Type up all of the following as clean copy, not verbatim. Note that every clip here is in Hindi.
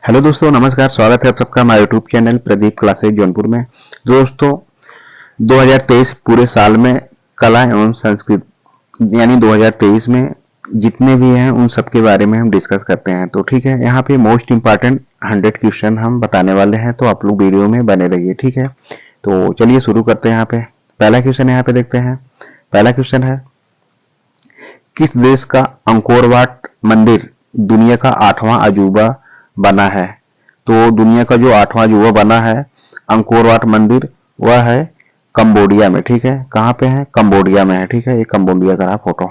हेलो दोस्तों, नमस्कार। स्वागत है आप सबका हमारे YouTube channel Pradeep classes Jaunpur में। दोस्तों, 2023 पूरे साल में कला एवं संस्कृति यानी 2023 में जितने भी हैं उन सब के बारे में हम डिस्कस करते हैं। तो ठीक है, यहाँ पे मोस्ट इम्पॉर्टेंट 100 क्वेश्चन हम बताने वाले हैं, तो आप लोग वीडियो में बने रहिए। ठीक है, तो चलिए शुरू करते हैं। यहाँ पे पहला क्वेश्चन यहाँ पे देखते हैं। पहला क्वेश्चन है, किस देश का अंकोर वाट मंदिर दुनिया का 8वां अजूबा बना है? तो दुनिया का जो 8वां अजूबा बना है अंकोर वाट मंदिर, वह है कंबोडिया में। ठीक है, कहाँ पे है? कंबोडिया में है। ठीक है, ये कंबोडिया का फोटो।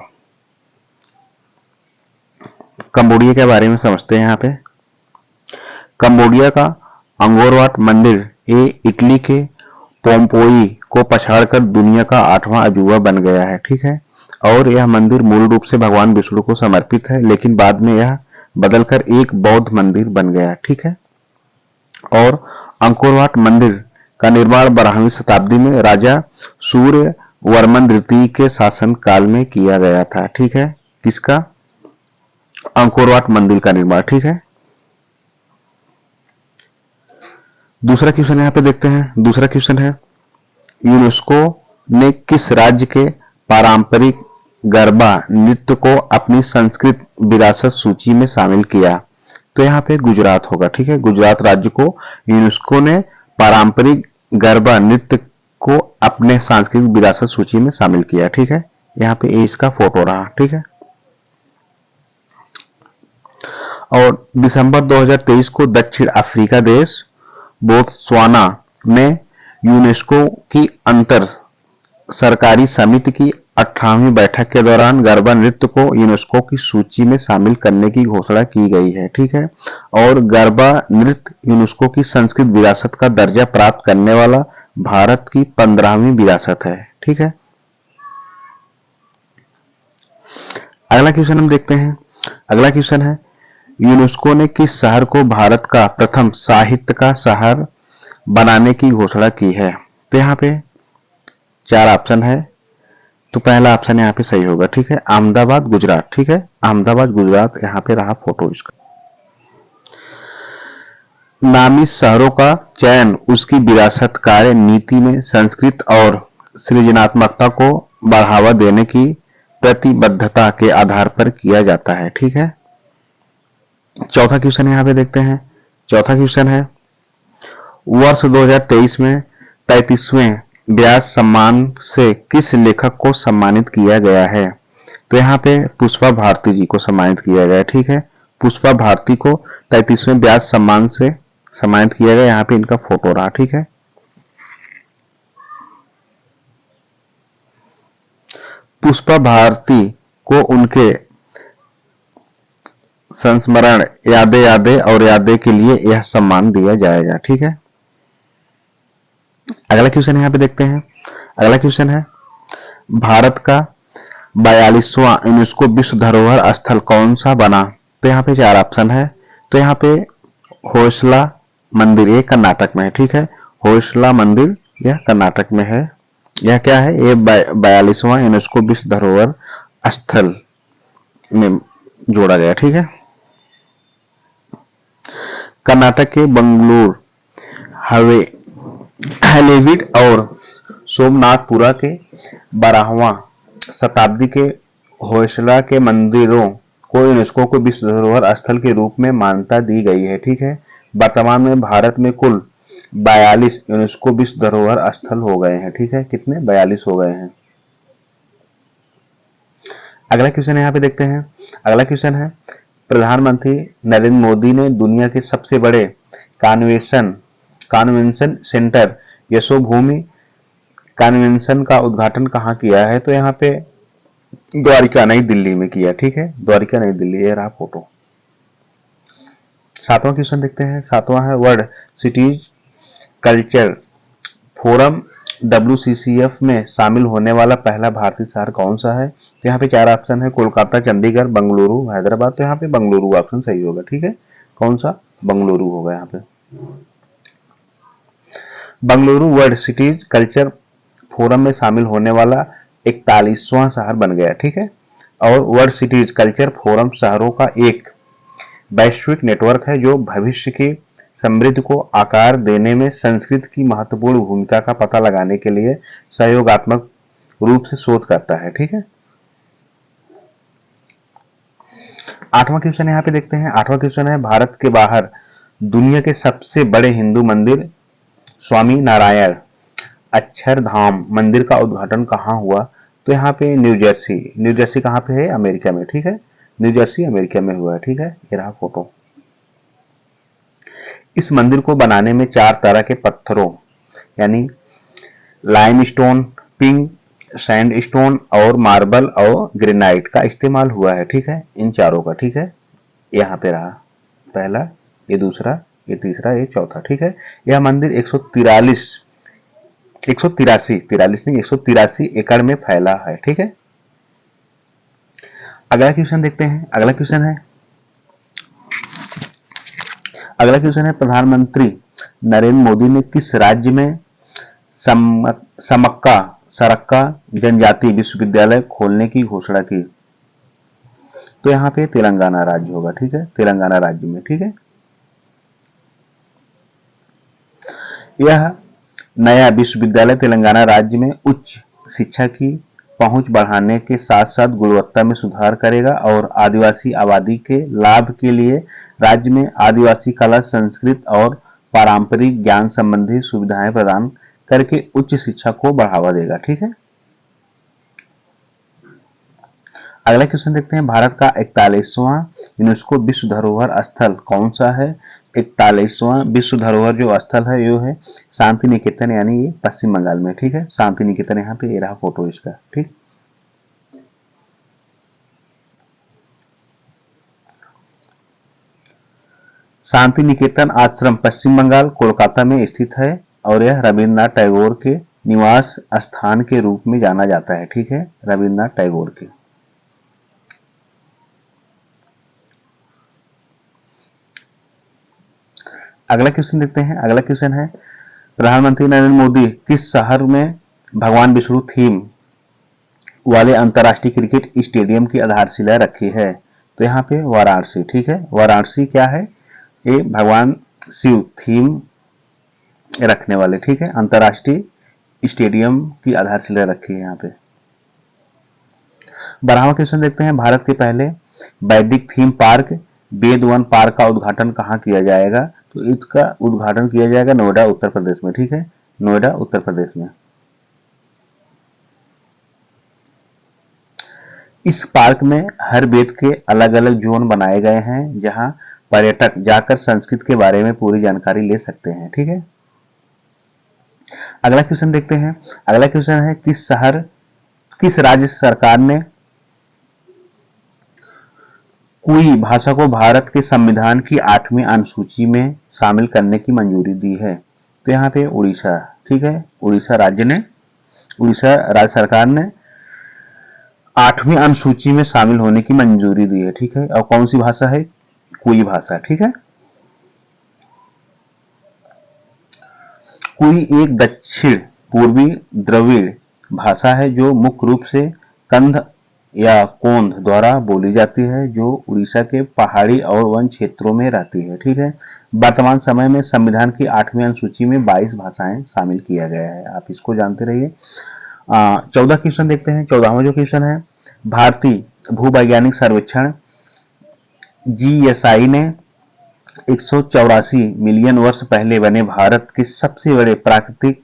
कंबोडिया के बारे में समझते हैं। यहाँ पे कंबोडिया का अंकोर वाट मंदिर ये इटली के पोम्पोई को पछाड़कर दुनिया का 8वां अजूबा बन गया है। ठीक है, और यह मंदिर मूल रूप से भगवान विष्णु को समर्पित है, लेकिन बाद में यह बदलकर एक बौद्ध मंदिर बन गया। ठीक है, और अंकोर वाट मंदिर का निर्माण 12वीं शताब्दी में राजा सूर्य वर्मन द्वितीय के शासन काल में किया गया था। ठीक है, किसका? अंकोर वाट मंदिर का निर्माण। ठीक है, दूसरा क्वेश्चन यहाँ पे देखते हैं। दूसरा क्वेश्चन है, यूनेस्को ने किस राज्य के पारंपरिक गरबा नृत्य को अपनी संस्कृत विरासत सूची में शामिल किया? तो यहाँ पे गुजरात होगा। ठीक है, गुजरात राज्य को यूनेस्को ने पारंपरिक गरबा नृत्य को अपने सांस्कृतिक विरासत सूची में शामिल किया। ठीक है, यहाँ पे ये इसका फोटो रहा। ठीक है, और दिसंबर 2023 को दक्षिण अफ्रीका देश बोत्सवाना में यूनेस्को की अंतर सरकारी समिति की 18वीं बैठक के दौरान गरबा नृत्य को यूनेस्को की सूची में शामिल करने की घोषणा की गई है। ठीक है, और गरबा नृत्य यूनेस्को की संस्कृत विरासत का दर्जा प्राप्त करने वाला भारत की 15वीं विरासत है। ठीक है, अगला क्वेश्चन हम देखते हैं। अगला क्वेश्चन है, यूनेस्को ने किस शहर को भारत का प्रथम साहित्य का शहर बनाने की घोषणा की है? तो यहाँ पे 4 ऑप्शन है, तो पहला ऑप्शन यहाँ पे सही होगा। ठीक है, अहमदाबाद गुजरात। ठीक है, अहमदाबाद गुजरात यहाँ पे रहा फोटो इसका। नामी शहरों का चयन उसकी विरासत कार्य नीति में संस्कृत और सृजनात्मकता को बढ़ावा देने की प्रतिबद्धता के आधार पर किया जाता है। ठीक है, चौथा क्वेश्चन यहाँ पे देखते हैं। चौथा क्वेश्चन है, वर्ष 2023 में 33वें व्यास सम्मान से किस लेखक को सम्मानित किया गया है? तो यहाँ पे पुष्पा भारती जी को सम्मानित किया गया। ठीक है, पुष्पा भारती को 33वें व्यास सम्मान से सम्मानित किया गया। यहाँ पे इनका फोटो रहा। ठीक है, पुष्पा भारती को उनके संस्मरण यादें और यादें के लिए यह सम्मान दिया जाएगा। ठीक है, अगला क्वेश्चन यहाँ पे देखते हैं। अगला क्वेश्चन है, भारत का 42वां यूनेस्को विश्व धरोहर स्थल कौन सा बना? तो यहाँ पे 4 ऑप्शन है, तो यहाँ पे होयसला मंदिर, ये कर्नाटक में है। ठीक है, होयसला मंदिर यह कर्नाटक में है। यह क्या है? ये 42वां यूनेस्को विश्व धरोहर स्थल में जोड़ा गया। ठीक है, कर्नाटक के बंगलुरु हलेबीड और सोमनाथपुरा के 12वां शताब्दी के होयसला के मंदिरों को यूनेस्को को विश्व धरोहर स्थल के रूप में मान्यता दी गई है। ठीक है, वर्तमान में भारत में कुल 42 यूनेस्को विश्व धरोहर स्थल हो गए हैं। ठीक है, कितने? 42 हो गए हैं। अगला क्वेश्चन यहाँ पे देखते हैं। अगला क्वेश्चन है, प्रधानमंत्री नरेंद्र मोदी ने दुनिया के सबसे बड़े कन्वेंशन सेंटर यशोभूमि कन्वेंशन का उद्घाटन कहाँ किया है? तो यहाँ पे द्वारिका नई दिल्ली में किया। ठीक है, द्वारिका नई दिल्ली, ये रहा फोटो। 7वां क्वेश्चन देखते हैं। 7वां है, world cities culture forum WCCF में शामिल होने वाला पहला भारतीय शहर कौन सा है? तो यहाँ पे 4 ऑप्शन है, कोलकाता, चंडीगढ़, बंगलुरु, हैदराबाद। तो यहाँ पे बंगलुरु ऑप्शन सही होगा। ठीक है, कौन सा? बंगलुरु होगा। यहाँ पे Bengaluru world cities culture forum में शामिल होने वाला 41वां शहर बन गया। ठीक है, और वर्ल्ड सिटीज कल्चर फोरम शहरों का एक वैश्विक नेटवर्क है जो भविष्य की समृद्धि को आकार देने में संस्कृत की महत्वपूर्ण भूमिका का पता लगाने के लिए सहयोगात्मक रूप से शोध करता है। ठीक है, आठवां क्वेश्चन यहाँ पे देखते हैं। आठवां क्वेश्चन है, भारत के बाहर दुनिया के सबसे बड़े हिंदू मंदिर स्वामी नारायण अक्षरधाम मंदिर का उद्घाटन कहाँ हुआ? तो यहाँ पे न्यू जर्सी। न्यू जर्सी कहाँ पे है? अमेरिका में। ठीक है, न्यू जर्सी अमेरिका में हुआ है। ठीक है, ये रहा फोटो। इस मंदिर को बनाने में 4 तरह के पत्थरों यानी लाइमस्टोन, पिंक सैंडस्टोन और मार्बल और ग्रेनाइट का इस्तेमाल हुआ है। ठीक है, इन चारों का। ठीक है, यहाँ पे रहा पहला, ये दूसरा, ये तीसरा, ये चौथा। ठीक है, यह मंदिर 183 एकड़ में फैला है। ठीक है, अगला क्वेश्चन देखते हैं। अगला क्वेश्चन है, प्रधानमंत्री नरेंद्र मोदी ने किस राज्य में सरक्का जनजाति विश्वविद्यालय खोलने की घोषणा की? तो यहाँ पे तेलंगाना राज्य होगा। ठीक है, तेलंगाना राज्य में। ठीक है, यह नया विश्वविद्यालय तेलंगाना राज्य में उच्च शिक्षा की पहुंच बढ़ाने के साथ साथ गुणवत्ता में सुधार करेगा और आदिवासी आबादी के लाभ के लिए राज्य में आदिवासी कला, संस्कृत और पारंपरिक ज्ञान संबंधी सुविधाएं प्रदान करके उच्च शिक्षा को बढ़ावा देगा। ठीक है, अगला क्वेश्चन देखते हैं। भारत का 41वां यूनेस्को विश्व धरोहर स्थल कौन सा है? 41वां विश्व धरोहर जो स्थल है यो है शांति निकेतन, यानी ये पश्चिम बंगाल में। ठीक है, शांति निकेतन, यहाँ पे ये रहा फोटो इसका। ठीक, शांति निकेतन आश्रम पश्चिम बंगाल कोलकाता में स्थित है और यह रविन्द्रनाथ टैगोर के निवास स्थान के रूप में जाना जाता है। ठीक है, रविन्द्रनाथ टैगोर के। अगला क्वेश्चन देखते हैं। अगला क्वेश्चन है, प्रधानमंत्री नरेंद्र मोदी किस शहर में भगवान विष्णु थीम वाले अंतर्राष्ट्रीय क्रिकेट स्टेडियम की आधारशिला रखी है? तो यहाँ पे वाराणसी। ठीक है, वाराणसी क्या है? ये भगवान शिव थीम रखने वाले, ठीक है, अंतर्राष्ट्रीय स्टेडियम की आधारशिला रखी है यहाँ पे। 12वां क्वेश्चन देखते हैं। भारत के पहले वैदिक थीम पार्क वेद वन पार्क का उद्घाटन कहाँ किया जाएगा? तो इसका उद्घाटन किया जाएगा नोएडा उत्तर प्रदेश में। ठीक है, नोएडा उत्तर प्रदेश में। इस पार्क में हर वेद के अलग अलग जोन बनाए गए हैं जहां पर्यटक जाकर संस्कृत के बारे में पूरी जानकारी ले सकते हैं। ठीक है, अगला क्वेश्चन देखते हैं। अगला क्वेश्चन है, किस राज्य सरकार ने कुई भाषा को भारत के संविधान की 8वीं अनुसूची में शामिल करने की मंजूरी दी है? तो यहाँ पे उड़ीसा। ठीक है, उड़ीसा राज्य सरकार ने 8वीं अनुसूची में शामिल होने की मंजूरी दी है। ठीक है, और कौन सी भाषा है? कुई भाषा। ठीक है, कुई एक दक्षिण पूर्वी द्रविड़ भाषा है जो मुख्य रूप से कंध या कोंध द्वारा बोली जाती है, जो उड़ीसा के पहाड़ी और वन क्षेत्रों में रहती है। ठीक है, वर्तमान समय में संविधान की 8वीं अनुसूची में 22 भाषाएं शामिल किया गया है। आप इसको जानते रहिए। 14 क्वेश्चन देखते हैं। 14वां जो क्वेश्चन है, भारतीय भूवैज्ञानिक सर्वेक्षण जीएसआई ने 184 मिलियन वर्ष पहले बने भारत के सबसे बड़े प्राकृतिक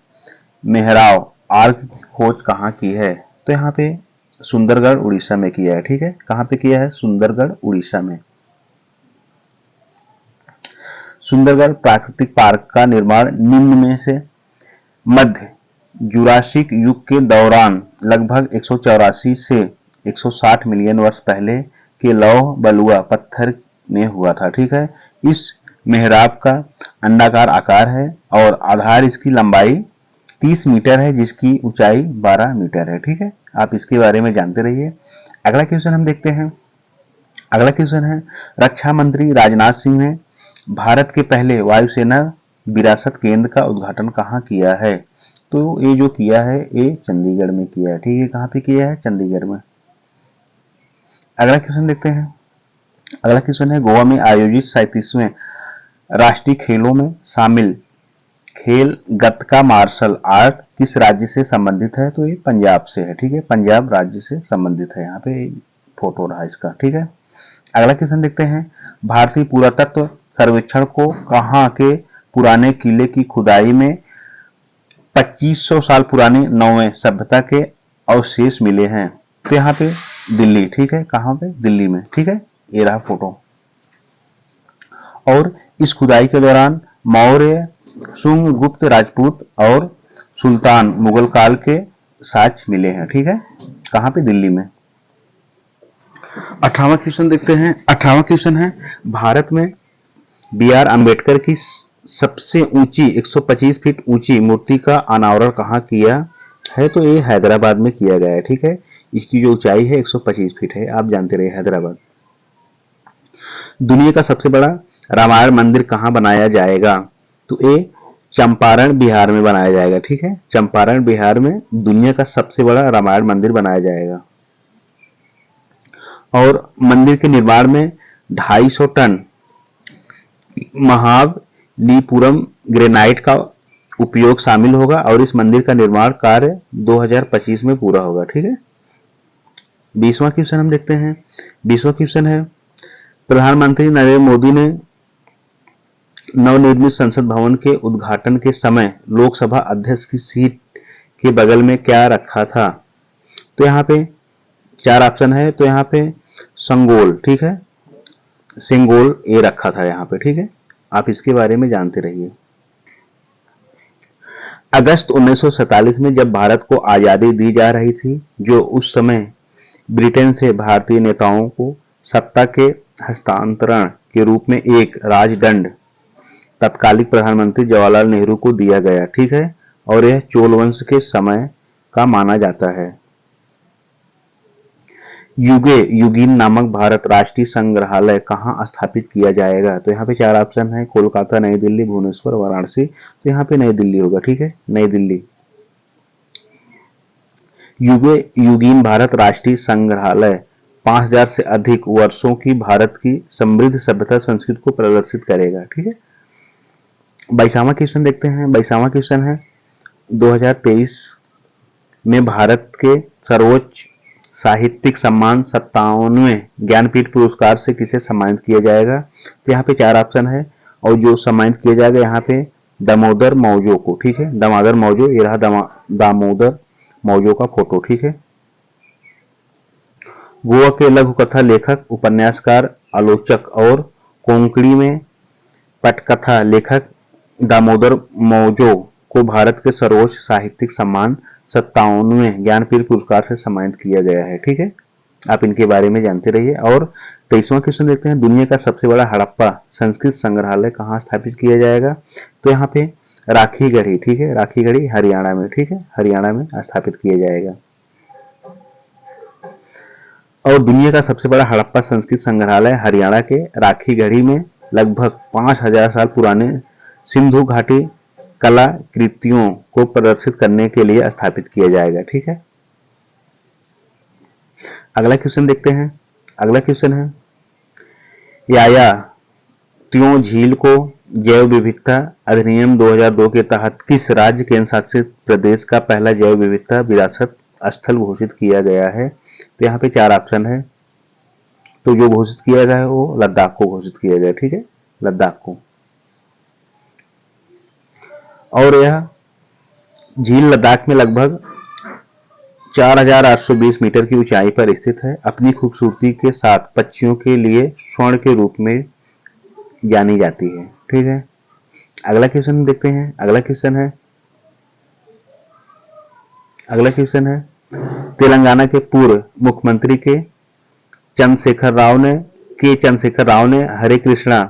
मेहराब आर्क की खोज कहाँ की है? तो यहाँ पे सुंदरगढ़ उड़ीसा में किया है। ठीक है, कहाँ पे किया है? सुंदरगढ़ उड़ीसा में। सुंदरगढ़ प्राकृतिक पार्क का निर्माण निम्न में से मध्य जुरासिक युग के दौरान लगभग 184 से 160 मिलियन वर्ष पहले के लौह बलुआ पत्थर में हुआ था। ठीक है, इस मेहराब का अंडाकार आकार है और आधार इसकी लंबाई 30 मीटर है जिसकी ऊंचाई 12 मीटर है। ठीक है, आप इसके बारे में जानते रहिए। अगला क्वेश्चन हम देखते हैं। अगला क्वेश्चन है, रक्षा मंत्री राजनाथ सिंह ने भारत के पहले वायुसेना विरासत केंद्र का उद्घाटन कहाँ किया है? तो ये जो किया है ये चंडीगढ़ में किया है। ठीक है, कहाँ पे किया है? चंडीगढ़ में। अगला क्वेश्चन देखते हैं। अगला क्वेश्चन है, गोवा में आयोजित 37वें राष्ट्रीय खेलों में शामिल खेल गतका मार्शल आर्ट किस राज्य से संबंधित है? तो ये पंजाब से है। ठीक है, पंजाब राज्य से संबंधित है। यहाँ पे फोटो रहा इसका। ठीक है, अगला क्वेश्चन देखते हैं, भारतीय पुरातत्व सर्वेक्षण को कहाँ के पुराने किले की खुदाई में 2500 साल पुरानी नौवें सभ्यता के अवशेष मिले हैं? तो यहाँ पे दिल्ली। ठीक है, कहाँ पे? दिल्ली में। ठीक है, ये रहा फोटो। और इस खुदाई के दौरान मौर्य, शुंग, गुप्त, राजपूत और सुल्तान मुगल काल के साक्ष्य मिले हैं। ठीक है, कहाँ पे? दिल्ली में। 18वां क्वेश्चन देखते हैं। 18वां क्वेश्चन है, भारत में बी आर अम्बेडकर की सबसे ऊंची 125 फीट ऊंची मूर्ति का अनावरण कहाँ किया है? तो ये हैदराबाद में किया गया है। ठीक है, इसकी जो ऊंचाई है 125 फीट है, आप जानते रहे, हैदराबाद। दुनिया का सबसे बड़ा रामायण मंदिर कहाँ बनाया जाएगा? तो ये चंपारण बिहार में बनाया जाएगा। ठीक है, चंपारण बिहार में दुनिया का सबसे बड़ा रामायण मंदिर बनाया जाएगा। और मंदिर के निर्माण में 250 टन महाबलीपुरम ग्रेनाइट का उपयोग शामिल होगा और इस मंदिर का निर्माण कार्य 2025 में पूरा होगा। ठीक है, 20वां क्वेश्चन हम देखते हैं। 20वां क्वेश्चन है, प्रधानमंत्री नरेंद्र मोदी ने नवनिर्मित संसद भवन के उद्घाटन के समय लोकसभा अध्यक्ष की सीट के बगल में क्या रखा था? तो यहाँ पे 4 ऑप्शन है। तो यहाँ पे संगोल, ठीक है, सिंगोल ये रखा था यहाँ पे। ठीक है, आप इसके बारे में जानते रहिए। अगस्त 1947 में जब भारत को आजादी दी जा रही थी, जो उस समय ब्रिटेन से भारतीय नेताओं को सत्ता के हस्तांतरण के रूप में एक राजदंड तत्कालिक प्रधानमंत्री जवाहरलाल नेहरू को दिया गया। ठीक है, और यह चोल वंश के समय का माना जाता है। युगे युगीन नामक भारत राष्ट्रीय संग्रहालय कहाँ स्थापित किया जाएगा? तो यहाँ पे 4 ऑप्शन है, कोलकाता, नई दिल्ली, भुवनेश्वर, वाराणसी। तो यहाँ पे नई दिल्ली होगा। ठीक है, नई दिल्ली। युगे युगीन भारत राष्ट्रीय संग्रहालय 5000 से अधिक वर्षों की भारत की समृद्ध सभ्यता संस्कृति को प्रदर्शित करेगा। ठीक है, 22वां क्वेश्चन देखते हैं। 22वां क्वेश्चन है, 2023 में भारत के सर्वोच्च साहित्यिक सम्मान 57वें ज्ञानपीठ पुरस्कार से किसे सम्मानित किया जाएगा? तो यहाँ पे 4 ऑप्शन है और जो सम्मानित किया जाएगा यहाँ पे दामोदर मौजो को। ठीक है, दामोदर मौजो, ये रहा दामोदर मौजो का फोटो। ठीक है, गोवा के लघु कथा लेखक, उपन्यासकार, आलोचक और कोंकणी में पटकथा लेखक दामोदर मौजो को भारत के सर्वोच्च साहित्यिक सम्मान 57वें ज्ञानपीठ पुरस्कार से सम्मानित किया गया है। ठीक है, आप इनके बारे में जानते रहिए। और 23वां क्वेश्चन देखते हैं, दुनिया का सबसे बड़ा हड़प्पा संस्कृत संग्रहालय कहाँ स्थापित किया जाएगा? तो यहाँ पे राखीगढ़ी। ठीक है, राखीगढ़ी हरियाणा में। ठीक है, हरियाणा में स्थापित किया जाएगा। और दुनिया का सबसे बड़ा हड़प्पा संस्कृत संग्रहालय हरियाणा के राखीगढ़ी में लगभग 5000 साल पुराने सिंधु घाटी कलाकृतियों को प्रदर्शित करने के लिए स्थापित किया जाएगा। ठीक है, अगला क्वेश्चन देखते हैं। अगला क्वेश्चन है, याया त्यों झील को जैव विविधता अधिनियम 2002 के तहत किस राज्य केंद्र शासित प्रदेश का पहला जैव विविधता विरासत स्थल घोषित किया गया है? तो यहाँ पे 4 ऑप्शन है। तो जो घोषित किया गया है वो लद्दाख को घोषित किया गया। ठीक है, लद्दाख को। और यह झील लद्दाख में लगभग 4820 मीटर की ऊंचाई पर स्थित है। अपनी खूबसूरती के साथ पक्षियों के लिए स्वर्ण के रूप में जानी जाती है। ठीक है, अगला क्वेश्चन देखते हैं। अगला क्वेश्चन है तेलंगाना के पूर्व मुख्यमंत्री के चंद्रशेखर राव ने हरे कृष्णा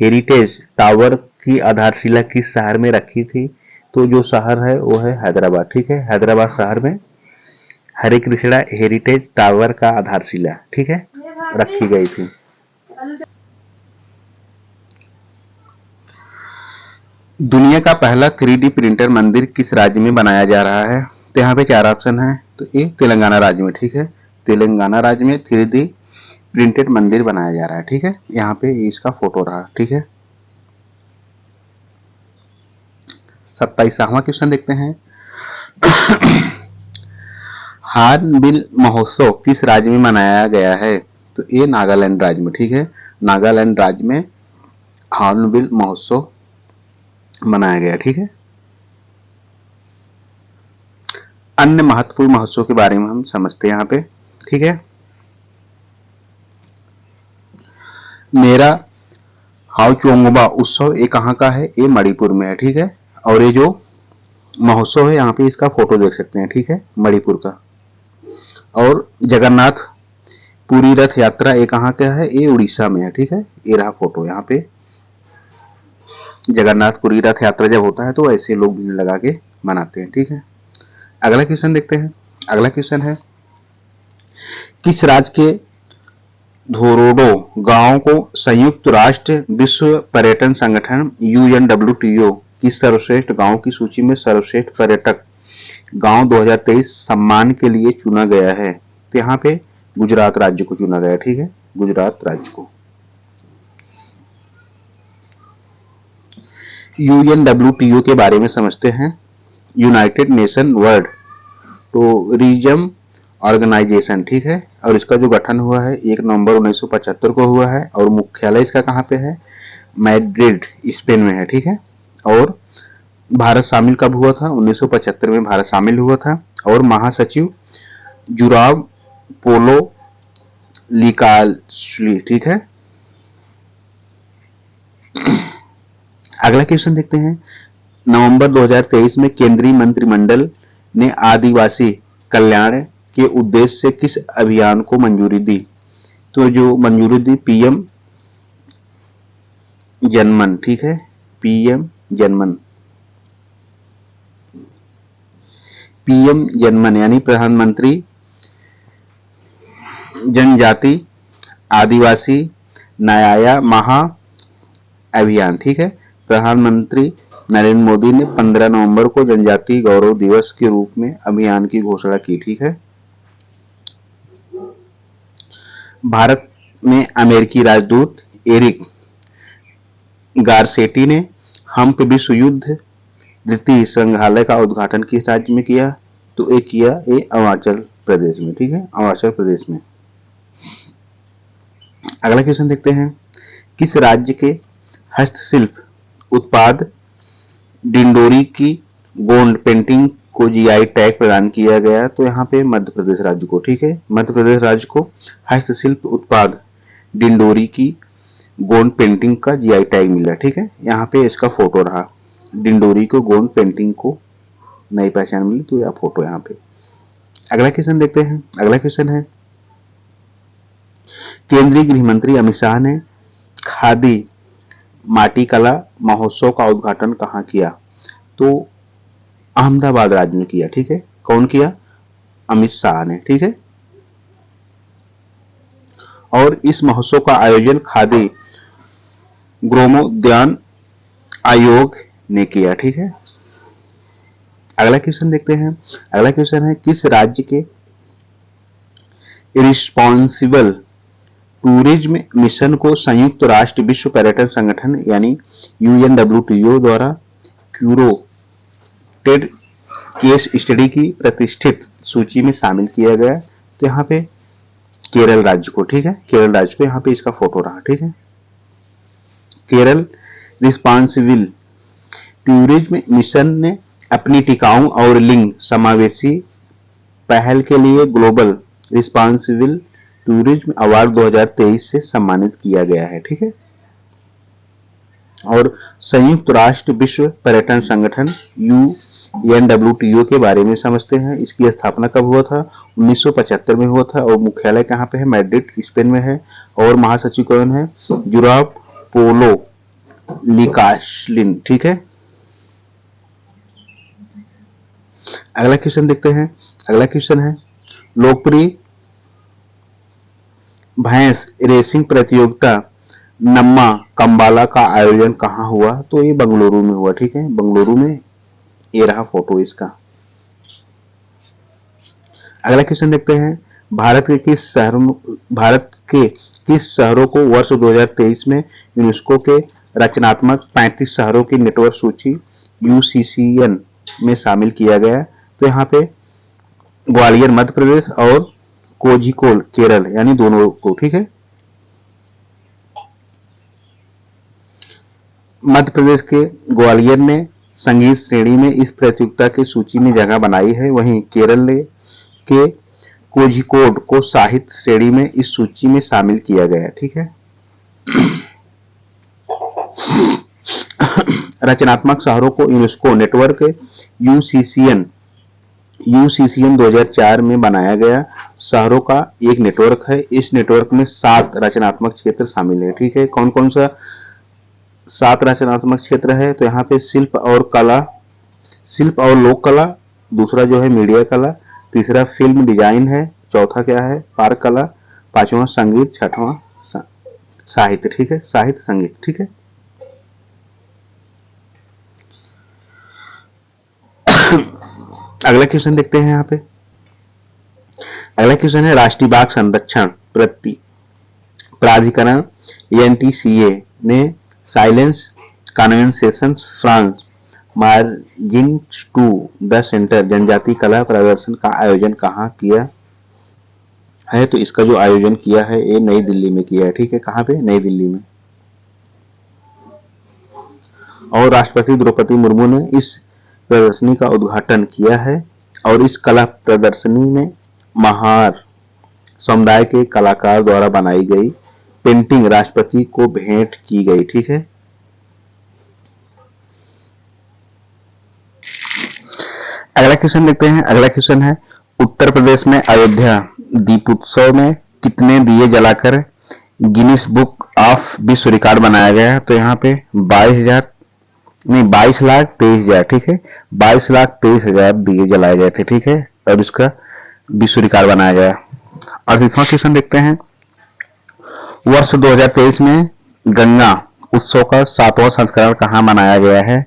हेरिटेज टावर की आधारशिला किस शहर में रखी थी? तो जो शहर है वो है हैदराबाद। ठीक है, हैदराबाद शहर में हरे कृष्णा हेरिटेज टावर का आधारशिला, ठीक है, रखी गई थी। दुनिया का पहला 3D प्रिंटर मंदिर किस राज्य में बनाया जा रहा है? तो यहाँ पे 4 ऑप्शन है। तो ये तेलंगाना राज्य में। ठीक है, तेलंगाना राज्य में 3D प्रिंटेड मंदिर बनाया जा रहा है। ठीक है, यहाँ पे इसका फोटो रहा। ठीक है, 27वां क्वेश्चन देखते हैं। हार्नबिल महोत्सव किस राज्य में मनाया गया है? तो ये नागालैंड राज्य में। ठीक है, नागालैंड राज्य में हार्नबिल महोत्सव मनाया गया। ठीक है, अन्य महत्वपूर्ण महोत्सव के बारे में हम समझते हैं यहाँ पे। ठीक है, मेरा हाओचोंगबा उत्सव ये कहाँ का है? ये मणिपुर में है। ठीक है, और ये जो महोत्सव है यहाँ पे इसका फोटो देख सकते हैं। ठीक है, मणिपुर का। और जगन्नाथ पुरी रथ यात्रा ये कहाँ का है? ये उड़ीसा में है। ठीक है, ये रहा फोटो। यहाँ पे जगन्नाथपुरी रथ यात्रा जब होता है तो ऐसे लोग भीड़ लगा के मनाते हैं। ठीक है, अगला क्वेश्चन देखते हैं। अगला क्वेश्चन है, किस राज्य के धोरोडो गांव को संयुक्त राष्ट्र विश्व पर्यटन संगठन UNWTO की सर्वश्रेष्ठ गांव की सूची में सर्वश्रेष्ठ पर्यटक गांव 2023 सम्मान के लिए चुना गया है? तो यहाँ पे गुजरात राज्य को चुना गया। ठीक है, गुजरात राज्य को। UNWTO के बारे में समझते हैं। United Nation World Tourism Organisation. ठीक है, और इसका जो गठन हुआ है 1 नवंबर 1975 को हुआ है और मुख्यालय इसका कहाँ पे है? मैड्रिड स्पेन में है। ठीक है, और भारत शामिल कब हुआ था? 1975 में भारत शामिल हुआ था और महासचिव जुराव पोलो लिकाली। ठीक है, अगला क्वेश्चन देखते हैं। नवंबर 2023 में केंद्रीय मंत्रिमंडल ने आदिवासी कल्याण के उद्देश्य से किस अभियान को मंजूरी दी? तो जो मंजूरी दी PM जनमन। ठीक है, PM जनमन। PM जनमन यानी प्रधानमंत्री जनजाति आदिवासी न्याय महा अभियान। ठीक है, प्रधानमंत्री नरेंद्र मोदी ने 15 नवंबर को जनजातीय गौरव दिवस के रूप में अभियान की घोषणा की। ठीक है, भारत में अमेरिकी राजदूत एरिक गारसेटी ने हम्प विश्व युद्ध द्वितीय संग्रहालय का उद्घाटन किस राज्य में किया? तो ये किया ये अरुणाचल प्रदेश में। ठीक है, अरुणाचल प्रदेश में। अगला क्वेश्चन देखते हैं, किस राज्य के हस्तशिल्प उत्पाद डिंडोरी की गोंड पेंटिंग को GI टैग प्रदान किया गया? तो यहाँ पे मध्य प्रदेश राज्य को। ठीक है, मध्य प्रदेश राज्य को हस्तशिल्प उत्पाद डिंडोरी की गोंड पेंटिंग का GI टैग मिला। ठीक है, यहाँ पे इसका फोटो रहा। डिंडोरी को गोंड पेंटिंग को नई पहचान मिली तो यह फोटो यहाँ पे। अगला क्वेश्चन देखते हैं। अगला क्वेश्चन है, केंद्रीय गृह मंत्री अमित शाह ने खादी माटी कला महोत्सव का उद्घाटन कहाँ किया? तो अहमदाबाद राज्य में किया। ठीक है, कौन किया? अमित शाह ने। ठीक है, और इस महोत्सव का आयोजन खादी ग्रामोद्यान आयोग ने किया। ठीक है, अगला क्वेश्चन देखते हैं। अगला क्वेश्चन है, किस राज्य के रिस्पॉन्सिबल टूरिज्म मिशन को संयुक्त राष्ट्र विश्व पर्यटन संगठन यानी UNWTO द्वारा क्यूरेटेड केस स्टडी की प्रतिष्ठित सूची में शामिल किया गया? तो यहाँ पे केरल राज्य को। ठीक है, केरल राज्य को। यहाँ पे इसका फोटो रहा। ठीक है, केरल रिस्पॉन्सिबल टूरिज्म मिशन ने अपनी टिकाऊ और लिंग समावेशी पहल के लिए ग्लोबल रिस्पॉन्सिबल टूरिज्म अवार्ड 2023 से सम्मानित किया गया है। ठीक है, और संयुक्त राष्ट्र विश्व पर्यटन संगठन UNWTO के बारे में समझते हैं। इसकी स्थापना कब हुआ था? 1975 में हुआ था और मुख्यालय कहाँ पे है? मैड्रिड स्पेन में है। और महासचिव कौन है? जुराव पोलो लिकालिन। ठीक है, अगला क्वेश्चन देखते हैं। अगला क्वेश्चन है, लोकप्रिय भैंस रेसिंग प्रतियोगिता नम्मा कंबाला का आयोजन कहाँ हुआ? तो ये बंगलुरु में हुआ। ठीक है, बंगलुरु में। ये रहा फोटो इसका। अगला क्वेश्चन देखते हैं, भारत के किस शहरों को वर्ष 2023 में यूनेस्को के रचनात्मक 35 शहरों की नेटवर्क सूची यूसीसीएन में शामिल किया गया? तो यहाँ पे ग्वालियर मध्य प्रदेश और कोझिकोड केरल, यानी दोनों को, ठीक है। मध्य प्रदेश के ग्वालियर ने संगीत श्रेणी में इस प्रतियोगिता की सूची में जगह बनाई है, वहीं केरल के कोझिकोड को साहित्य श्रेणी में इस सूची में शामिल किया गया, ठीक है। रचनात्मक शहरों को यूनेस्को नेटवर्क यूसीसीएन 2004 में बनाया गया शहरों का एक नेटवर्क है। इस नेटवर्क में 7 रचनात्मक क्षेत्र शामिल है, ठीक है। कौन कौन सा 7 रचनात्मक क्षेत्र है? तो यहाँ पे शिल्प और लोक कला, दूसरा जो है मीडिया कला, तीसरा फिल्म डिजाइन है, चौथा क्या है? पार्क कला, पांचवा संगीत, छठवां साहित्य, ठीक है। साहित्य संगीत, ठीक है। अगला क्वेश्चन देखते हैं यहाँ पे। अगला क्वेश्चन है राष्ट्रीय बाघ संरक्षण प्राधिकरण एनटीसीए ने silence convention from margins to the centre जनजातीय कला प्रदर्शन का आयोजन कहाँ किया है? तो इसका जो आयोजन किया है ये नई दिल्ली में किया है, ठीक है। कहाँ पे? नई दिल्ली में। और राष्ट्रपति द्रौपदी मुर्मू ने इस प्रदर्शनी का उद्घाटन किया है और इस कला प्रदर्शनी में महार समुदाय के कलाकार द्वारा बनाई गई पेंटिंग राष्ट्रपति को भेंट की गई, ठीक है। अगला क्वेश्चन देखते हैं। अगला क्वेश्चन है उत्तर प्रदेश में अयोध्या दीपोत्सव में कितने दिए जलाकर गिनीज बुक ऑफ विश्व रिकॉर्ड बनाया गया? तो यहाँ पे 22,23,000, ठीक है। 22,23,000 दिए जलाए गए थे, ठीक है, और इसका विश्व रिकॉर्ड बनाया गया। और तीसरा क्वेश्चन देखते हैं। वर्ष 2023 में गंगा उत्सव का 7वां संस्करण कहाँ मनाया गया है?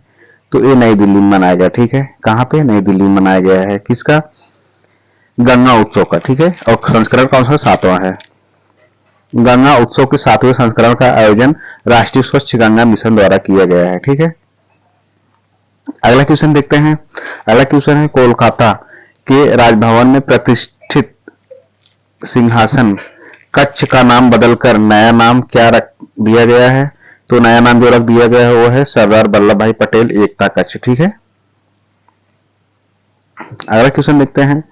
तो ये नई दिल्ली में मनाया गया, ठीक है। कहाँ पे? नई दिल्ली में मनाया गया है। किसका? गंगा उत्सव का, ठीक है। और संस्करण कौन सा? 7वां है। गंगा उत्सव के 7वें संस्करण का आयोजन राष्ट्रीय स्वच्छ गंगा मिशन द्वारा किया गया है, ठीक है। अगला क्वेश्चन देखते हैं। अगला क्वेश्चन है कोलकाता के राजभवन में प्रतिष्ठित सिंहासन कक्ष का नाम बदलकर नया नाम क्या रख दिया गया है? तो नया नाम जो रख दिया गया है वो है सरदार वल्लभ भाई पटेल एकता कक्ष, ठीक है। अगला क्वेश्चन देखते हैं।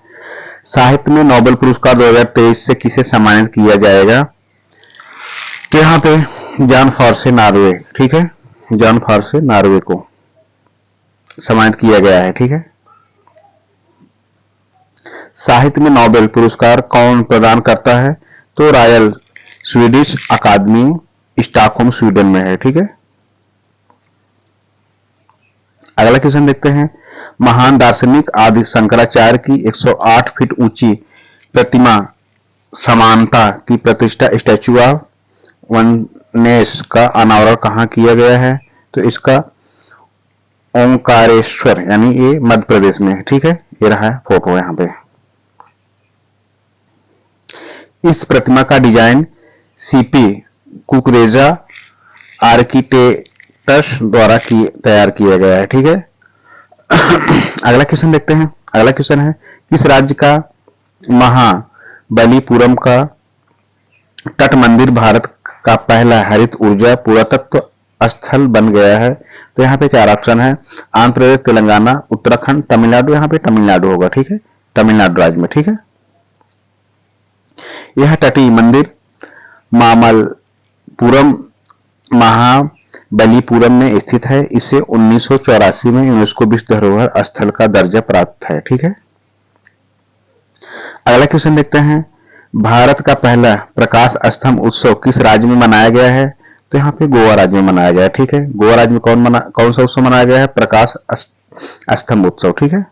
साहित्य में नोबेल पुरस्कार 2023 से किसे सम्मानित किया जाएगा? तो यहाँ पे जॉन फॉर्से नॉर्वे, ठीक है। जॉन फॉर्से नॉर्वे को सम्मानित किया गया है, ठीक है। साहित्य में नोबेल पुरस्कार कौन प्रदान करता है? तो रॉयल स्वीडिश अकादमी स्टॉकहोम स्वीडन में है, ठीक है। अगला क्वेश्चन देखते हैं। महान दार्शनिक आदि शंकराचार्य की 108 फीट ऊंची प्रतिमा समानता की प्रतिष्ठा स्टैच्यू ऑफ वननेस का अनावरण कहाँ किया गया है? तो इसका ओंकारेश्वर यानी ये मध्य प्रदेश में है, ठीक है। ये रहा है फोटो यहाँ पे। इस प्रतिमा का डिजाइन सीपी कुकरेजा आर्किटेक्ट्स द्वारा तैयार किया गया है, ठीक है। अगला क्वेश्चन देखते हैं। अगला क्वेश्चन है किस राज्य का महाबलीपुरम का तट मंदिर भारत का पहला हरित ऊर्जा पुरातत्व स्थल बन गया है? तो यहाँ पे 4 ऑप्शन है। आंध्र प्रदेश, तेलंगाना, उत्तराखंड, तमिलनाडु। यहाँ पे तमिलनाडु होगा, ठीक है। तमिलनाडु राज्य में, ठीक है। यह तटीय मंदिर मामल्लपुरम महाबलीपुरम में स्थित है। इसे 1984 में यूनेस्को विश्व धरोहर स्थल का दर्जा प्राप्त है, ठीक है। अगला क्वेश्चन देखते हैं। भारत का पहला प्रकाश स्तंभ उत्सव किस राज्य में मनाया गया है? तो यहाँ पे गोवा राज्य में मनाया गया है, ठीक है। गोवा राज्य में कौन सा उत्सव मनाया गया है? प्रकाश स्तंभ उत्सव, ठीक है।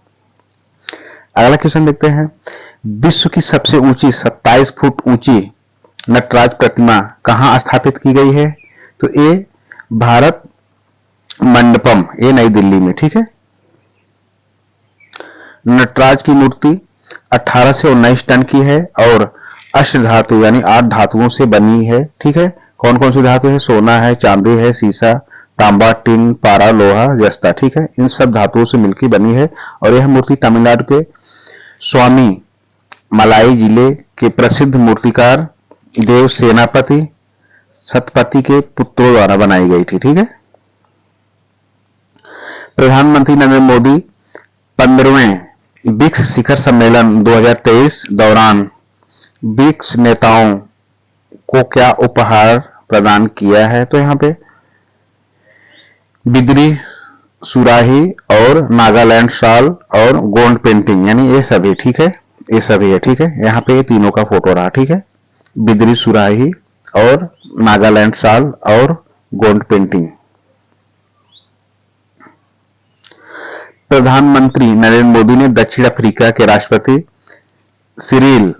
अगला क्वेश्चन देखते हैं। विश्व की सबसे ऊंची 27 फुट ऊंची नटराज प्रतिमा कहाँ स्थापित की गई है? तो ये भारत मंडपम, ये नई दिल्ली में, ठीक है। नटराज की मूर्ति 18 से 19 टन की है और अष्ट धातु यानी 8 धातुओं से बनी है। ठीक है, कौन कौन सी धातु है? सोना है, चांदी है, सीसा, तांबा, टिन, पारा, लोहा, जस्ता। ठीक है, इन सब धातुओं से मिलकर बनी है। और यह मूर्ति तमिलनाडु के स्वामी मलाई जिले के प्रसिद्ध मूर्तिकार देव सेनापति सतपति के पुत्रों द्वारा बनाई गई थी। ठीक है, प्रधानमंत्री नरेंद्र मोदी 15वें ब्रिक्स शिखर सम्मेलन 2023 दौरान ब्रिक्स नेताओं को क्या उपहार प्रदान किया है? तो यहाँ पे बिदरी सुराही और नागालैंड शाल और गोंड पेंटिंग, यानी ये सभी। ठीक है, ये सभी है। ठीक है, यहाँ पे ये तीनों का फोटो रहा। ठीक है, बिदरी सुराही और नागालैंड शाल और गोंड पेंटिंग। प्रधानमंत्री नरेंद्र मोदी ने दक्षिण अफ्रीका के राष्ट्रपति सिरिल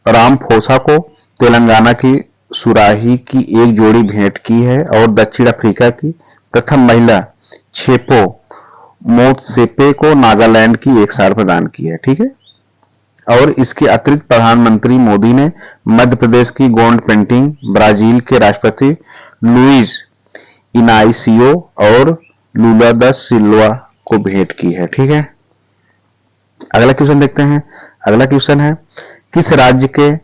रामफोसा को तेलंगाना की सुराही की एक जोड़ी भेंट की है और दक्षिण अफ्रीका की प्रथम महिला छेपो मोत्सेपे को नागालैंड की एक सार प्रदान की है। ठीक है, और इसके अतिरिक्त प्रधानमंत्री मोदी ने मध्य प्रदेश की गोंड पेंटिंग ब्राजील के राष्ट्रपति लुइस इनाइसियो और लूला दा सिल्वा को भेंट की है। ठीक है, अगला क्वेश्चन देखते हैं। अगला क्वेश्चन है, किस राज्य के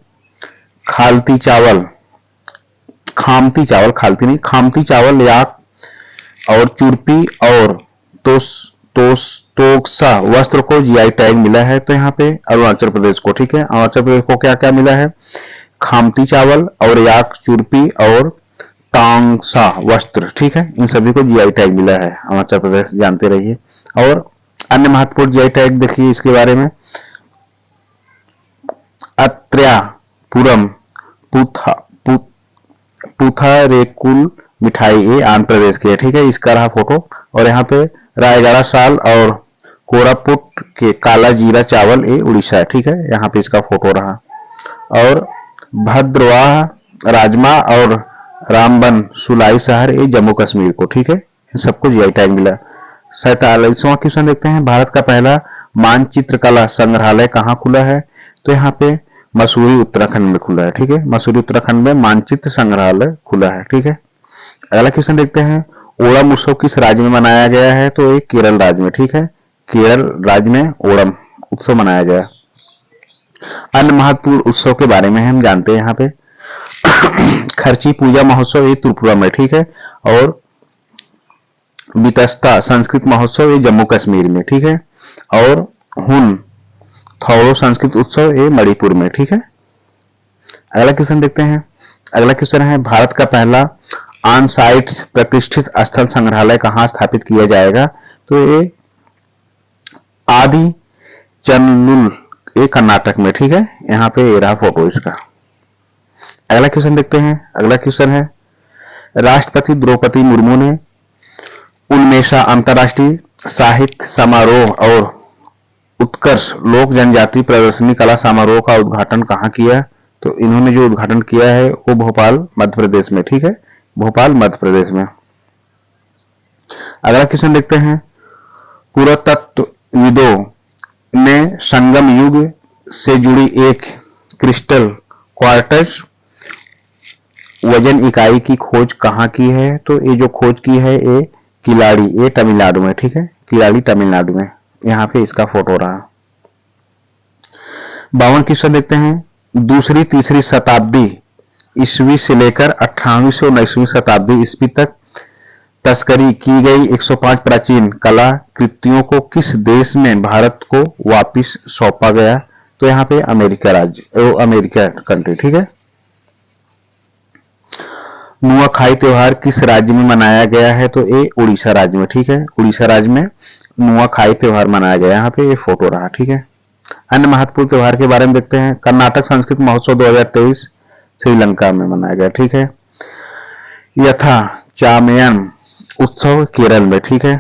खामती चावल याक और चुरपी और तोगसा वस्त्र को जीआई टैग मिला है? तो यहाँ पे अरुणाचल प्रदेश को। ठीक है, अरुणाचल प्रदेश को क्या क्या मिला है? खामती चावल और याक, चुरपी और तांगसा वस्त्र। ठीक है, इन सभी को जीआई टैग मिला है अरुणाचल प्रदेश, जानते रहिए। और अन्य महत्वपूर्ण जीआई टैग देखिए इसके बारे में। अत्र्यापुरम पुथारेकुल मिठाई, ये आंध्र प्रदेश की है। ठीक है, इसका रहा फोटो। और यहाँ पे रायगढ़ साल और कोरापुट के काला जीरा चावल, ये उड़ीसा है। ठीक है, यहाँ पे इसका फोटो रहा। और भद्रवाह राजमा और रामबन सुलाई शहर, ये जम्मू कश्मीर को। ठीक है, इन सबको जीआई टैग मिला। 47वां क्वेश्चन देखते हैं। भारत का पहला मानचित्र कला संग्रहालय कहाँ खुला है? तो यहाँ पे मसूरी उत्तराखंड में खुला है। ठीक है, मसूरी उत्तराखंड में मानचित्र संग्रहालय खुला है। ठीक है, अगला क्वेश्चन देखते हैं। ओणम उत्सव किस राज्य में मनाया गया है? तो ये केरल राज्य में। ठीक है, केरल राज्य में ओणम उत्सव मनाया गया। अन्य महत्वपूर्ण उत्सव के बारे में हम जानते हैं यहाँ पे। खर्ची पूजा महोत्सव ये त्रिपुरा में। ठीक है, और बितस्ता संस्कृत महोत्सव ये जम्मू कश्मीर में। ठीक है, और हुन थौरो संस्कृत उत्सव ये मणिपुर में। ठीक है, अगला क्वेश्चन देखते हैं। अगला क्वेश्चन है, भारत का पहला ऑन साइट प्रतिष्ठित स्थल संग्रहालय कहाँ स्थापित किया जाएगा? तो ये आदि चनलुल, ये कर्नाटक में। ठीक है, यहाँ पे ये रहा फोटो इसका। अगला क्वेश्चन देखते हैं। अगला क्वेश्चन है, राष्ट्रपति द्रौपदी मुर्मू ने उन्मेषा अंतर्राष्ट्रीय साहित्य समारोह और उत्कर्ष लोक जनजाति प्रदर्शनी कला समारोह का उद्घाटन कहाँ किया? तो इन्होंने जो उद्घाटन किया है वो भोपाल मध्य प्रदेश में। ठीक है, भोपाल मध्य प्रदेश में। अगला क्वेश्चन देखते हैं। पुरातत्वविदों ने संगम युग से जुड़ी एक क्रिस्टल क्वार्ट्ज वजन इकाई की खोज कहाँ की है? तो ये जो खोज की है ये किलाड़ी, ये तमिलनाडु में। ठीक है, किलाड़ी तमिलनाडु में। यहाँ पे इसका फोटो रहा। 52 क्वेश्चन देखते हैं। दूसरी तीसरी शताब्दी ईस्वी से लेकर 18वीं से 19वीं शताब्दी ईस्वी तक तस्करी की गई 105 प्राचीन कला कृतियों को किस देश में भारत को वापिस सौंपा गया? तो यहाँ पे अमेरिका कंट्री। ठीक है, नुआखाई त्योहार किस राज्य में मनाया गया है? तो ये उड़ीसा राज्य में। ठीक है, उड़ीसा राज्य में नुआखाई त्योहार मनाया गया। यहाँ पे ये फोटो रहा। ठीक है, अन्य महत्वपूर्ण त्योहार के बारे में देखते हैं। कर्नाटक संस्कृत महोत्सव 2023 श्रीलंका में मनाया गया। ठीक है, यथा चामयन उत्सव केरल में। ठीक है,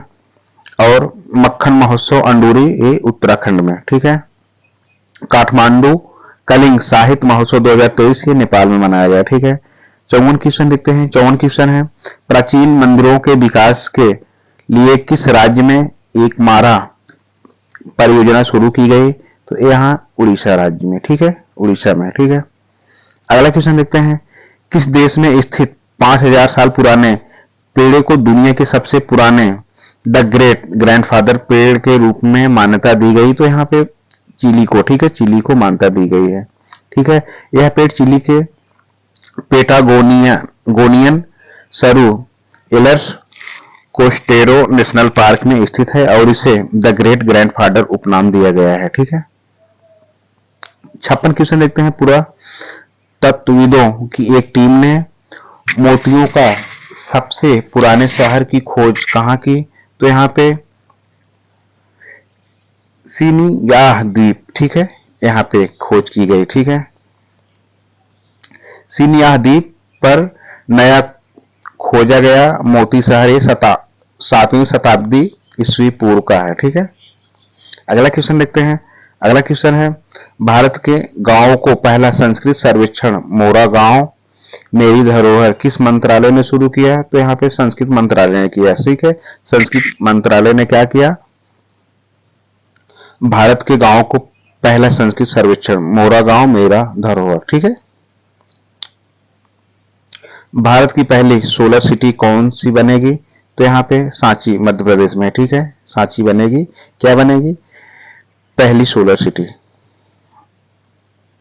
और मक्खन महोत्सव अंडूरी ये उत्तराखंड में। ठीक है, काठमांडू कलिंग साहित्य महोत्सव 2023 ये नेपाल में मनाया गया। ठीक है, 54 क्वेश्चन देखते हैं। 54 क्वेश्चन है, प्राचीन मंदिरों के विकास के लिए किस राज्य में एक मारा परियोजना शुरू की गई? तो यहाँ उड़ीसा राज्य में। ठीक है, उड़ीसा में, ठीक है। अगला क्वेश्चन देखते हैं, किस देश में स्थित 5000 साल पुराने पेड़ों को दुनिया के सबसे पुराने द ग्रेट ग्रैंडफादर पेड़ के रूप में मान्यता दी गई? तो यहाँ पे चिली को, ठीक है, चिली को मान्यता दी गई है, ठीक है। यह पेड़ चिली के पेटागोनियन सरू एलर्स कोस्टेरो नेशनल पार्क में स्थित है और इसे द ग्रेट ग्रैंडफादर उपनाम दिया गया है, ठीक है। 56 क्वेश्चन देखते हैं, पूरा तत्वविदों की एक टीम ने मोतियों का सबसे पुराने शहर की खोज कहाँ की? तो यहाँ पे सिनियाह द्वीप, ठीक है, यहाँ पे खोज की गई, ठीक है। सिनियाह द्वीप पर नया खोजा गया मोती शहर ये 7वीं शताब्दी ईस्वी पूर्व का है, ठीक है। अगला क्वेश्चन देखते हैं, अगला क्वेश्चन है, भारत के गांवों को पहला संस्कृत सर्वेक्षण मोरा गांव मेरी धरोहर किस मंत्रालय ने शुरू किया? तो यहाँ पे संस्कृत मंत्रालय ने किया, ठीक है। संस्कृत मंत्रालय ने क्या किया? भारत के गांवों को पहला संस्कृत सर्वेक्षण मोरा गांव मेरा धरोहर, ठीक है। भारत की पहली सोलर सिटी कौन सी बनेगी? तो यहाँ पे सांची मध्य प्रदेश में, ठीक है, सांची बनेगी। क्या बनेगी? पहली सोलर सिटी।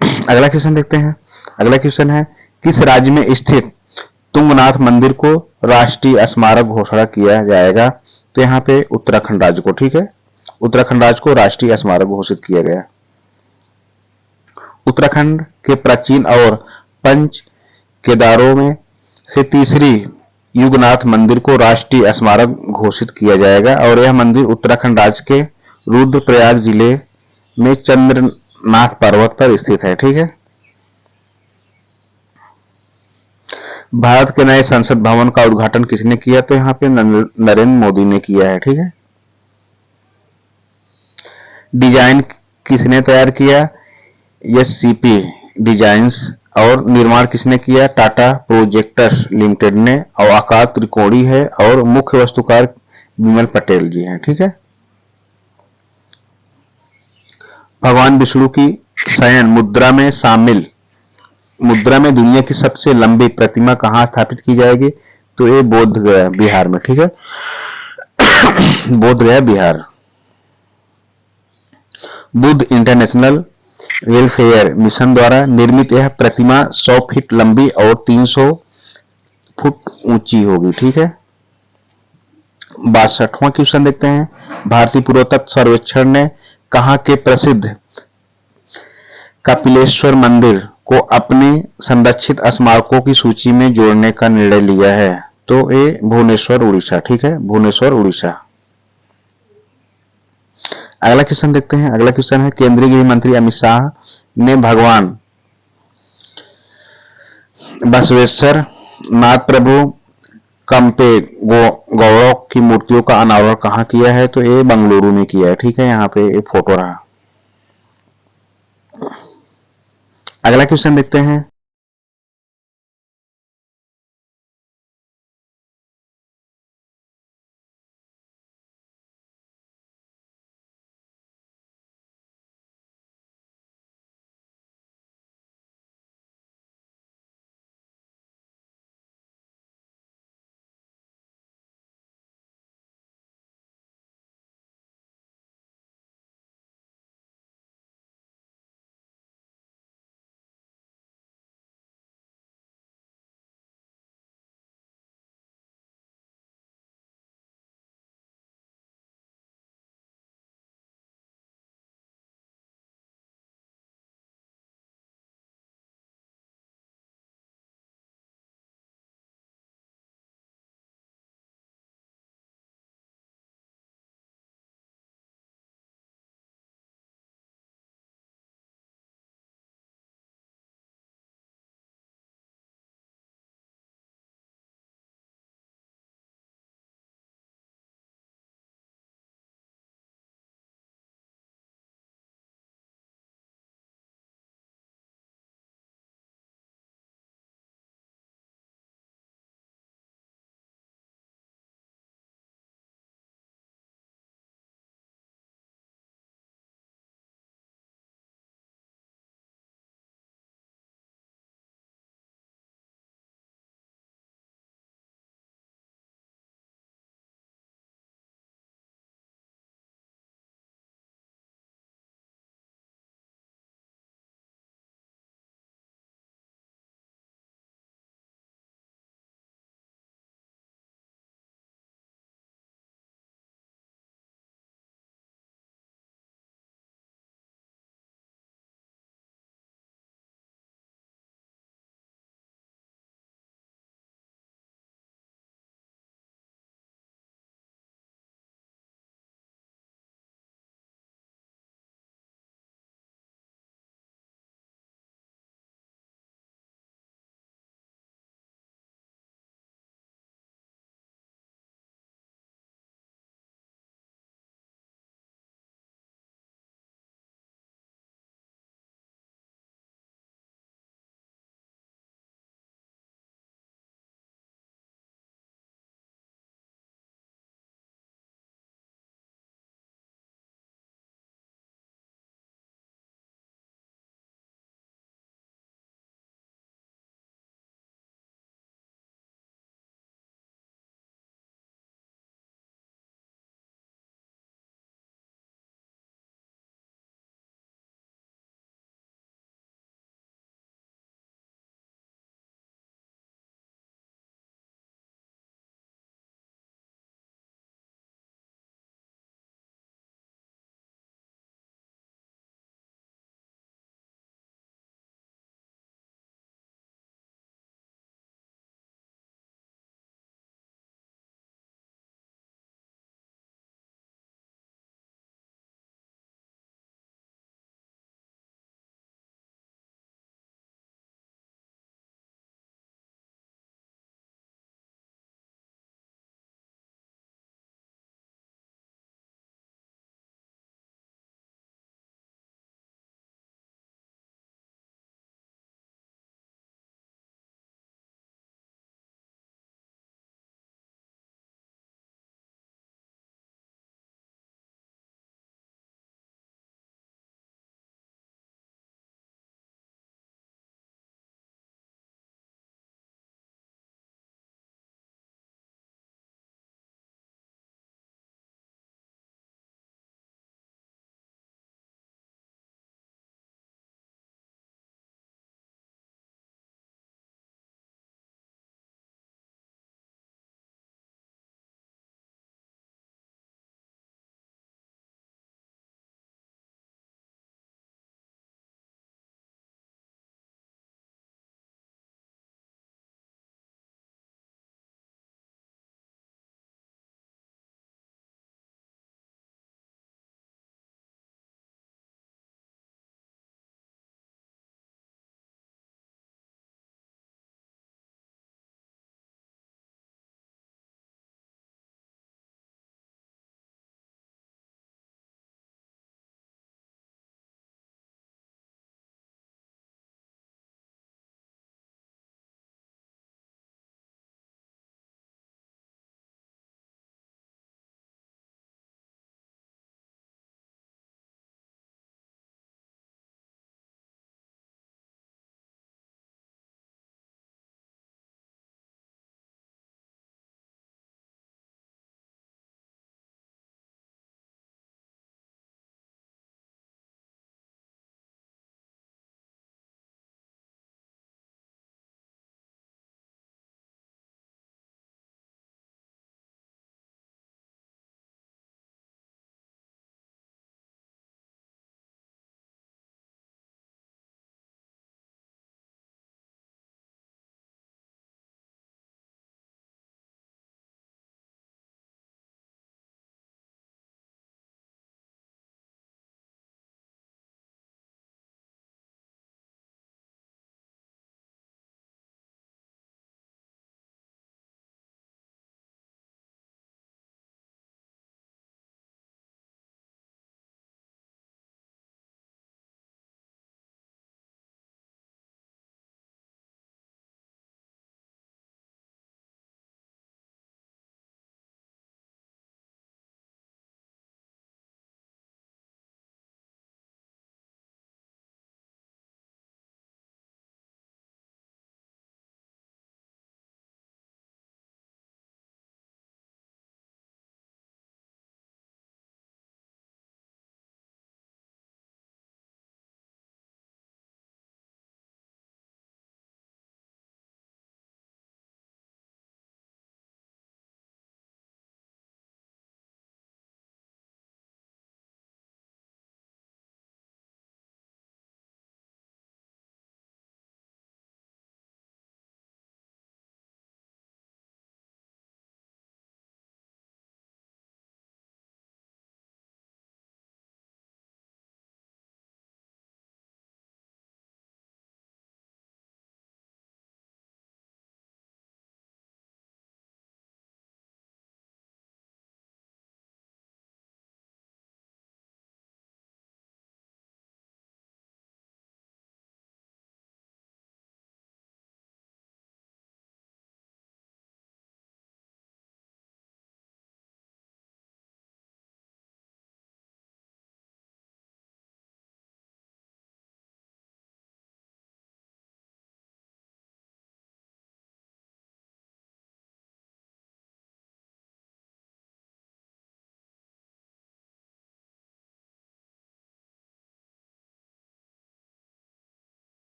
अगला क्वेश्चन देखते हैं, अगला क्वेश्चन है, किस राज्य में स्थित तुंगनाथ मंदिर को राष्ट्रीय स्मारक घोषणा किया जाएगा? तो यहाँ पे उत्तराखंड राज्य को, ठीक है, उत्तराखंड राज्य को राष्ट्रीय स्मारक घोषित किया गया। उत्तराखंड के प्राचीन और पंच केदारों में से तीसरी युगनाथ मंदिर को राष्ट्रीय स्मारक घोषित किया जाएगा और यह मंदिर उत्तराखंड राज्य के रुद्रप्रयाग जिले में चंद्रनाथ पर्वत पर स्थित है, ठीक है। भारत के नए संसद भवन का उद्घाटन किसने किया? तो यहाँ पे नरेंद्र मोदी ने किया है, ठीक है। डिजाइन किसने तैयार किया? SCP designs. और निर्माण किसने किया? टाटा प्रोजेक्ट्स लिमिटेड ने। और आकार त्रिकोणीय है और मुख्य वास्तुकार विमल पटेल जी हैं, ठीक है। भगवान विष्णु की शयन मुद्रा में शामिल मुद्रा में दुनिया की सबसे लंबी प्रतिमा कहाँ स्थापित की जाएगी? तो ये बोध गया बिहार में, ठीक है, बोध गया Bihar. Buddha international welfare mission द्वारा निर्मित यह प्रतिमा 100 फीट लंबी और 300 फुट ऊंची होगी, ठीक है। 62वां क्वेश्चन देखते हैं, भारतीय पुरातत्व सर्वेक्षण ने कहाँ के प्रसिद्ध कपिलेश्वर मंदिर को अपने संरक्षित स्मारकों की सूची में जोड़ने का निर्णय लिया है? तो ये भुवनेश्वर उड़ीसा, ठीक है, भुवनेश्वर उड़ीसा। अगला क्वेश्चन देखते हैं, अगला क्वेश्चन है, केंद्रीय गृह मंत्री अमित शाह ने भगवान बसवेश्वर नाथ प्रभु कंपे गौरव की मूर्तियों का अनावरण कहाँ किया है? तो ये बंगलुरु में किया है, ठीक है, यहाँ पे ये फोटो रहा। अगला क्वेश्चन देखते हैं,